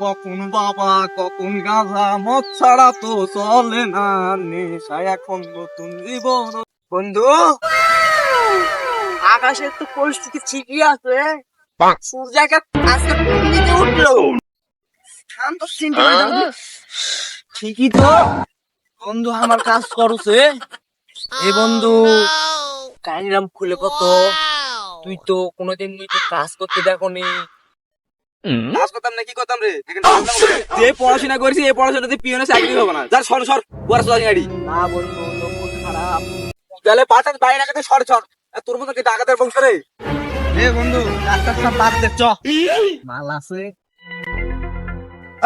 কখন বাবা কখন গাঁজা মদ ছাড়া তো চলে না নেশা এখন নতুন জীবন। বন্ধু, আকাশের তো পরিস্থিতি ঠিকই আছে, সূর্য আজকে কোন দিকে উঠলো, স্থান তো ঠিকই তো। বন্ধু আমার কাজ করছে এ বন্ধু, কাহিনীরাম খুলে কত, তুই তো কোনোদিন কাজ করতে দেখোনি। কাজ করতাম না কি করতাম রে, যে পড়াশোনা করেছি এই পড়াশোনাতে পিওনে চাকরি হবে না। যার সর সর পড়াশোনা গাড়ি না বন্ধু, লক্ষ্য খারাপ। তাহলে পাঠান বাইরে রাখাতে সর সর, তোর মতো কি ডাকাতের বংশ রে? এ বন্ধু রাস্তা সব বাদ দে, চ মাল আছে।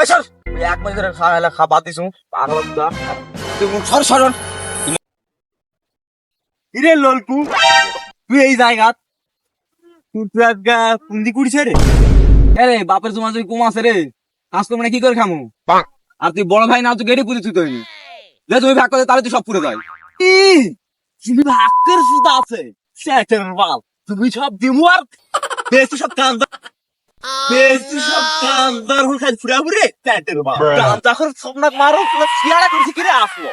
এই সর, এক মাস ধরে খাওয়া বাদ দিছু পাগল দা, তুই সর সর। ইরে ললকু, তুই এই জায়গা তুই আজকে পুন্দি কুড়িছে রে? আরে বাপের তোমার যদি কম আছে রে, কাজ করবো না কি করে খামু? আর তুই বড় ভাই না, তুই গেড়ে পুঁজি তুই তৈরি যে তুমি ভাগ করে তাহলে তুই সব পুরে যায়। তুমি ভাগের সুদা আছে সেটের বাল, তুমি সব দিমু আর বেশি সব কান্দার, বেশি সব কান্দার হল খাই ফুরা ফুরে সেটের বাল। কান্দা করে সবনাক মারো পুরো শিয়াড়া করছি কিরে আসলো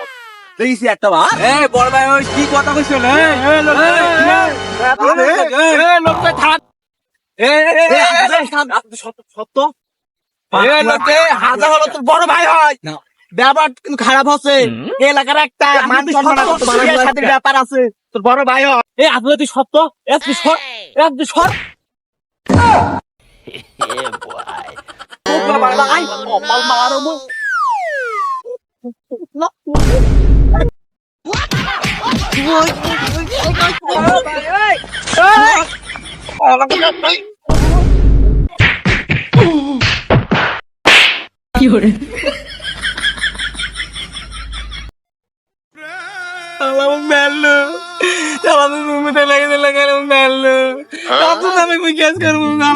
দেখিস একটা বার। এ বড় ভাই ওই কি কথা কইছ রে? এ লোকটা থাক, সত্য হাজা হলো তোর বড় ভাই হয়, ব্যাপার কিন্তু খারাপ হচ্ছে। এলাকার একটা মান সম্মান ব্যাপার আছে, তোর বড় ভাই হয়। এই আসলে তুই সত্য, তুই সর কি করে মেলো আমাদের রুমে লেগে মেলো আমি কই গ্যাস করবো না